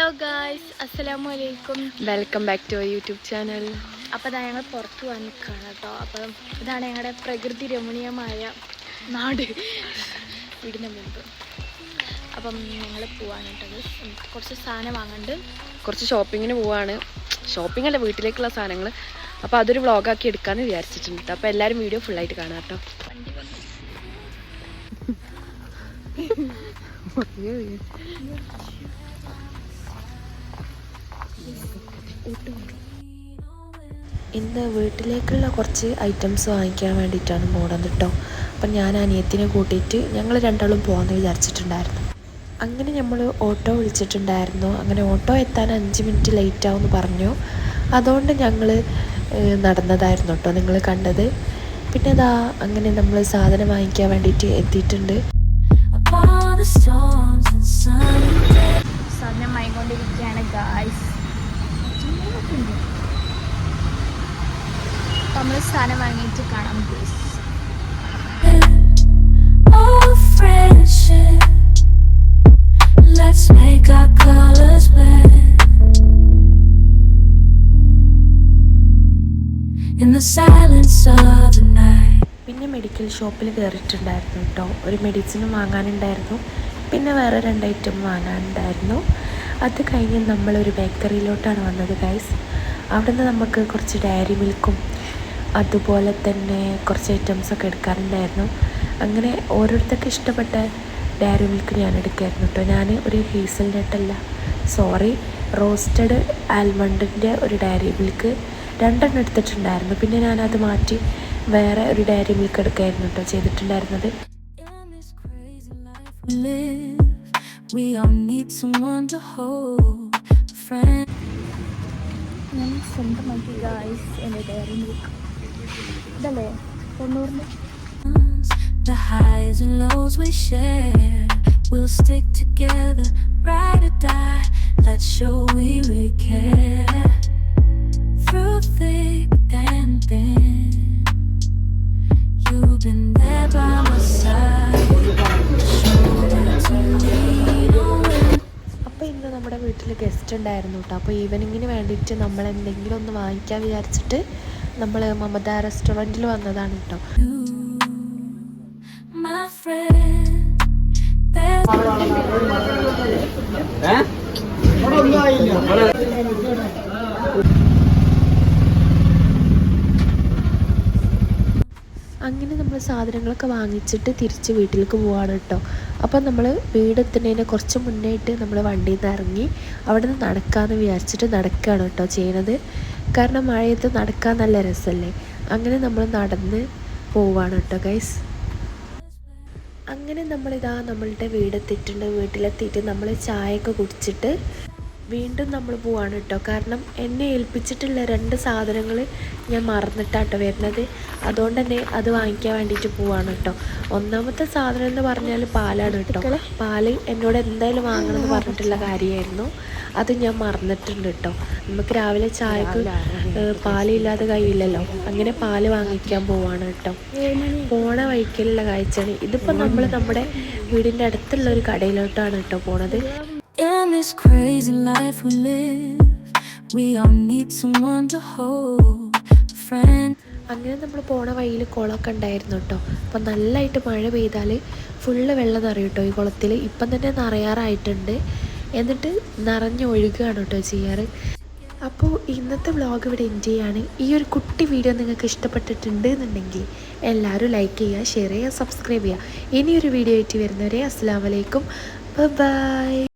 Hello guys, അസ്സലാമു അലൈക്കും. Welcome back to YouTube channel. അപ്പോൾ ഇതാ ഞങ്ങൾ പുറത്ത് പോകാൻ നിൽക്കുകയാണ് കേട്ടോ. അപ്പം ഇതാണ് ഞങ്ങളുടെ പ്രകൃതി രമണീയമായ നാട്, വീടിൻ്റെ മുമ്പ്. അപ്പം ഞങ്ങൾ പോവാണ് കേട്ടോ. കുറച്ച് സാധനം വാങ്ങുന്നുണ്ട്, കുറച്ച് ഷോപ്പിങ്ങിന് പോവാണ്. ഷോപ്പിംഗ് അല്ല, വീട്ടിലേക്കുള്ള സാധനങ്ങൾ. അപ്പോൾ അതൊരു വ്ളോഗാക്കി എടുക്കാമെന്ന് വിചാരിച്ചിട്ടുണ്ട്. അപ്പോൾ എല്ലാവരും വീഡിയോ ഫുള്ളായിട്ട് കാണാം കേട്ടോ. ഇന്ന് വീട്ടിലേക്കുള്ള കുറച്ച് ഐറ്റംസ് വാങ്ങിക്കാൻ വേണ്ടിയിട്ടാണ് പോകണത് കേട്ടോ. അപ്പം ഞാൻ അനിയത്തിനെ കൂട്ടിയിട്ട് ഞങ്ങൾ രണ്ടാളും പോകാമെന്ന് വിചാരിച്ചിട്ടുണ്ടായിരുന്നു. അങ്ങനെ നമ്മൾ ഓട്ടോ വിളിച്ചിട്ടുണ്ടായിരുന്നു. അങ്ങനെ ഓട്ടോ എത്താൻ 5 മിനിറ്റ് ലേറ്റ് ആവുമെന്ന് പറഞ്ഞു. അതുകൊണ്ട് ഞങ്ങൾ നടന്നതായിരുന്നു കേട്ടോ നിങ്ങൾ കണ്ടത്. പിന്നെ അതാ അങ്ങനെ നമ്മൾ സാധനം വാങ്ങിക്കാൻ വേണ്ടിയിട്ട് എത്തിയിട്ടുണ്ട്. സാധനം വാങ്ങിക്കൊണ്ടിരിക്കുകയാണ് ഗായ്സ്. നമ്മൾ സാധനം വാങ്ങിയിട്ട് കാണാം ഗൈസ്. പിന്നെ മെഡിക്കൽ ഷോപ്പിൽ കയറിയിട്ടുണ്ടായിരുന്നു കേട്ടോ. ഒരു മെഡിസിനും വാങ്ങാനുണ്ടായിരുന്നു, പിന്നെ വേറെ 2 ഐറ്റം വാങ്ങാനുണ്ടായിരുന്നു. അത് കഴിഞ്ഞ് നമ്മളൊരു ബേക്കറിയിലോട്ടാണ് വന്നത് ഗൈസ്. അവിടുന്ന് നമുക്ക് കുറച്ച് ഡയറി മിൽക്കും അതുപോലെ തന്നെ കുറച്ച് ഐറ്റംസൊക്കെ എടുക്കാറുണ്ടായിരുന്നു. അങ്ങനെ ഓരോരുത്തർക്ക് ഇഷ്ടപ്പെട്ട ഡയറി മിൽക്ക് ഞാൻ എടുക്കായിരുന്നു കേട്ടോ. ഞാൻ ഒരു റോസ്റ്റഡ് ആൽമണ്ടിൻ്റെ ഒരു ഡയറി മിൽക്ക് 2 എടുത്തിട്ടുണ്ടായിരുന്നു. പിന്നെ ഞാനത് മാറ്റി വേറെ ഒരു ഡയറി മിൽക്ക് എടുക്കായിരുന്നു കേട്ടോ ചെയ്തിട്ടുണ്ടായിരുന്നത്. ഞാൻ സ്വന്തമാക്കി ഗായ്സ് എൻ്റെ ഡയറി മിൽക്ക്. ഇതല്ലേ 90. The highs and lows we share, we'll stick together, ride or die. Let's show we really care. Through thick and thin, you've been there by my side. Shoulder to lean on. അപ്പോൾ ഇന്ന് നമ്മുടെ വീട്ടിൽ guest ഉണ്ടായിരുന്നു കേട്ടോ. അപ്പോൾ ഈവനിങ്ങിന് വേണ്ടിയിട്ട് നമ്മൾ എന്തെങ്കിലും ഒന്ന് വാങ്ങിക്കാൻ വിചാരിച്ചിട്ട് നമ്മൾ മമത റെസ്റ്റോറൻറ്റിൽ വന്നതാണ് കേട്ടോ. അങ്ങനെ നമ്മൾ സാധനങ്ങളൊക്കെ വാങ്ങിച്ചിട്ട് തിരിച്ച് വീട്ടിലേക്ക് പോവാണ് കേട്ടോ. അപ്പം നമ്മൾ വീടെത്തുന്നതിന് കുറച്ച് മുന്നേയായിട്ട് നമ്മൾ വണ്ടിയിൽ നിന്ന് ഇറങ്ങി അവിടെ നിന്ന് നടക്കാമെന്ന് വിചാരിച്ചിട്ട് നടക്കുകയാണ് കേട്ടോ ചെയ്യുന്നത്. കാരണം മഴയത്ത് നടക്കാൻ നല്ല രസമല്ലേ. അങ്ങനെ നമ്മൾ നടന്ന് പോവാണ് കേട്ടോ ഗൈസ്. അങ്ങനെ നമ്മളിതാ നമ്മളുടെ വീടെത്തിയിട്ടുണ്ട്. വീട്ടിലെത്തിയിട്ട് നമ്മൾ ചായയൊക്കെ കുടിച്ചിട്ട് വീണ്ടും നമ്മൾ പോവാണ് കേട്ടോ. കാരണം എന്നെ ഏൽപ്പിച്ചിട്ടുള്ള 2 സാധനങ്ങൾ ഞാൻ മറന്നിട്ടാട്ടോ വരുന്നത്. അതുകൊണ്ട് തന്നെ അത് വാങ്ങിക്കാൻ വേണ്ടിയിട്ട് പോവാണ് കേട്ടോ. ഒന്നാമത്തെ സാധനം എന്ന് പറഞ്ഞാൽ പാലാണ് കേട്ടോ. പാല് എന്നോട് എന്തായാലും വാങ്ങണമെന്ന് പറഞ്ഞിട്ടുള്ള കാര്യമായിരുന്നു. അത് ഞാൻ മറന്നിട്ടുണ്ട് കേട്ടോ. നമുക്ക് രാവിലെ ചായക്ക് പാലില്ലാതെ കഴിയില്ലല്ലോ. അങ്ങനെ പാല് വാങ്ങിക്കാൻ പോവാണ് കേട്ടോ. പോണ വഴിക്കലുള്ള കാഴ്ചയാണ് ഇതിപ്പോൾ. നമ്മൾ നമ്മുടെ വീടിൻ്റെ അടുത്തുള്ള ഒരു കടയിലോട്ടാണ് കേട്ടോ പോണത്. In this crazy life we live, we all need someone to hold, a friend. അങ്ങനെ നമ്മൾ പോണ വഴിയിൽ കുളമൊക്കെ ഉണ്ടായിരുന്നു കേട്ടോ. അപ്പം നല്ലതായിട്ട് മഴ പെയ്താൽ ഫുള്ള് വെള്ളം നിറയും കേട്ടോ ഈ കുളത്തിൽ. ഇപ്പം തന്നെ നിറയാറായിട്ടുണ്ട്. എന്നിട്ട് നിറഞ്ഞൊഴുകുകയാണ് കേട്ടോ ചെയ്യാറ്. അപ്പോൾ ഇന്നത്തെ വ്ളോഗ് ഇവിടെ എൻഡ് ചെയ്യാണ്. ഈ ഒരു കുട്ടി വീഡിയോ നിങ്ങൾക്ക് ഇഷ്ടപ്പെട്ടിട്ടുണ്ട് എന്നുണ്ടെങ്കിൽ എല്ലാവരും ലൈക്ക് ചെയ്യുക, ഷെയർ ചെയ്യുക, സബ്സ്ക്രൈബ് ചെയ്യുക. ഇനിയൊരു വീഡിയോ ആയിട്ട് വരുന്നവരെ അസ്സലാമു അലൈക്കും, ബൈ.